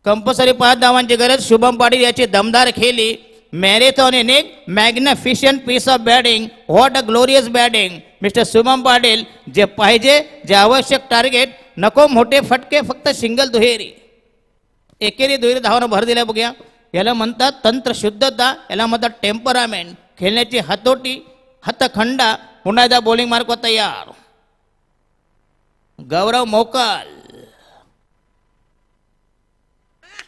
कंपल्सरी 5 धावांची गरज. शुभम पाटील याची दमदार खेळली. मॅरेथॉन इन एक magnificent piece of batting. What a glorious batting mister Shubham Patil. जे पाहिजे जे आवश्यक टार्गेट. नको मोठे फटके फक्त सिंगल दुहेरी. एकेरी दुहेरी धावानं भर दिल्या बघूया. याला म्हणतात तंत्र शुद्धता. याला म्हणतात टेम्परामेंट. खेळण्याची हातोटी हातखंडा. पुन्हा एकदा बॉलिंग मार्कवर तयार. Gaurav Mokal.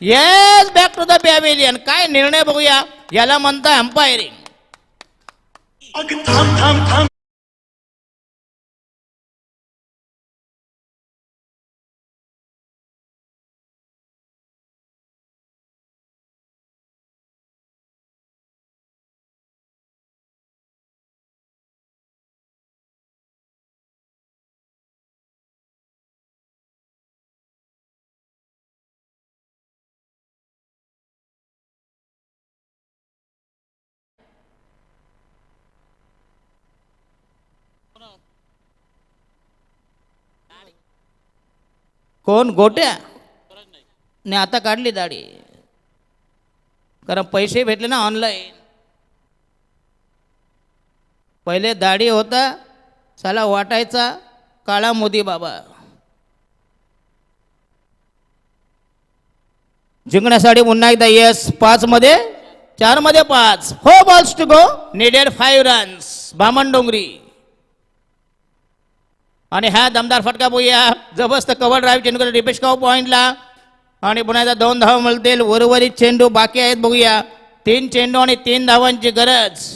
Yes back to the pavilion. काय निर्णय बघूया. याला म्हणता अंपायरिंग. कोण गोट्या ने आता काढली दाढी, कारण पैसे भेटले ना ऑनलाईन. पहिले दाढी होता साला वाटायचा काळा मोदी बाबा. जिंकण्यासाठी पुन्हा एकदा यस. 5 मध्ये 4 मध्ये 5. 4 balls to go, needed 5 runs. Bamandongri. आणि हा दमदार फटका बघूया, जबरदस्त कव्हर ड्राईव्ह चेंडू रिपेश काव पॉइंटला. आणि पुन्हा एकदा 2 धावा मिळतील. उर्वरित चेंडू बाकी आहेत बघूया. 3 चेंडू आणि 3 धावांची गरज.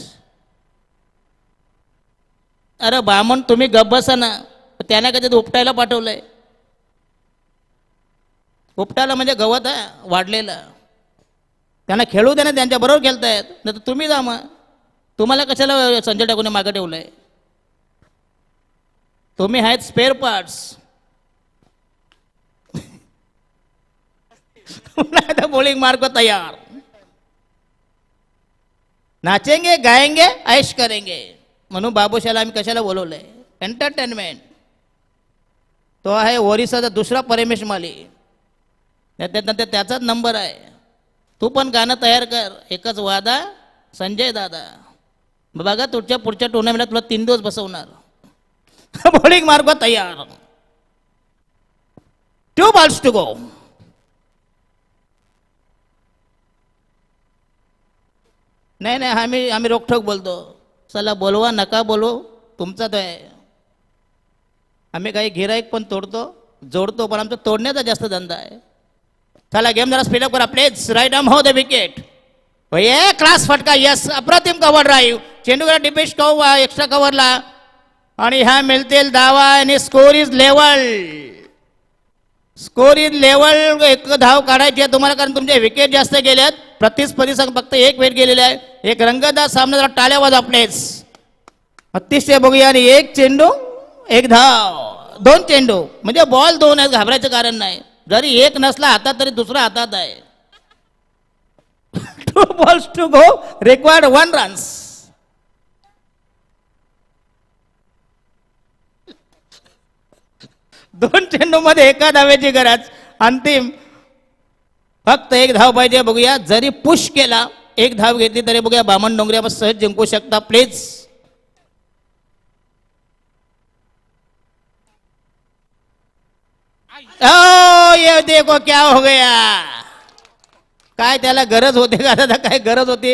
अरे बामण तुम्ही गप्प बसा ना, त्याने कधी उपटायला पाठवलंय. उपटायला म्हणजे गवत आहे वाढलेलं, त्यांना खेळू दे ना, त्यांच्या बरोबर खेळतायत. नाही तर तुम्ही जा, मग तुम्हाला कशाला संजय टाकून मागे ठेवलंय. तुम्ही आहेत स्पेअर पार्ट्स. बॉलिंग मार्ग तयार. नाचेंगे गाएंगे ऐश करेंगे म्हणून बाबूशाला आम्ही कशाला बोलवलंय. एंटरटेनमेंट. तो आहे ओरिसाचा दुसरा परमेश माली. त्यानंतर त्याचाच नंबर आहे. तू पण गाणं तयार कर. एकच वादा संजय दादा. बघा तुझ्या पुढच्या टुर्नामेंटला तुला 3 दिवस बसवणार. बॉलिंग मार्ग तयार. 2 balls to go. नाही आम्ही रोखोक बोलतो. चला बोलवा नका बोलू तुमचा तो आहे. आम्ही काही गिराईक पण तोडतो जोडतो, पण आमचा तोडण्याचा जास्त धंदा आहे. चला गेम जरा स्पीडअप करा प्लीज. राईट आर्म हो द विकेट. क्लास फटका. यस. अप्रतिम कव्हर ड्राईव्ह. चेंडू गेला डिपेश कव एक्स्ट्रा कव्हरला. आणि ह्या मिळतील धावा. आणि score is level. Score is level. 1 धाव काढायची आहे तुम्हाला, कारण तुमचे विकेट जास्त गेल्यात. प्रतिस्पर्धी संघ फक्त 1 विकेट गेलेला आहे. एक रंगतदार सामना. जरा टाळ्या वाजवा प्लीज. 36 बघूया. आणि 1 चेंडू 1 धाव. 2 चेंडू म्हणजे बॉल 2 आहेत. घाबरायचं कारण नाही. जरी 1 नसला हातात तरी दुसरा हातात आहे. 2 balls to go, required 1 runs. दोन चेंडू मध्ये 1 धावेची गरज. अंतिम फक्त 1 धाव पाहिजे. बघूया जरी पुश केला 1 धाव घेतली तरी बघूया बामणडोंगरी आपण सहज जिंकू शकता प्लीज. ये देखो क्या हो गया. काय त्याला गरज होती का दादा. काय गरज होती.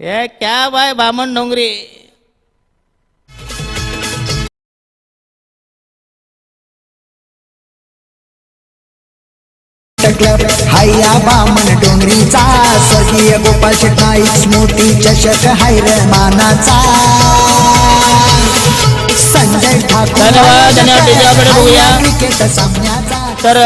ये क्या बाय बामणडोंगरी. हाया बामण डोंगरीचा. स्वर्गीय गोपाळ शेठ नाईक स्मृती चषक हैरमानाचा. संजय ठाकूर धन्यवाद. क्रिकेट सामन्याचा. तर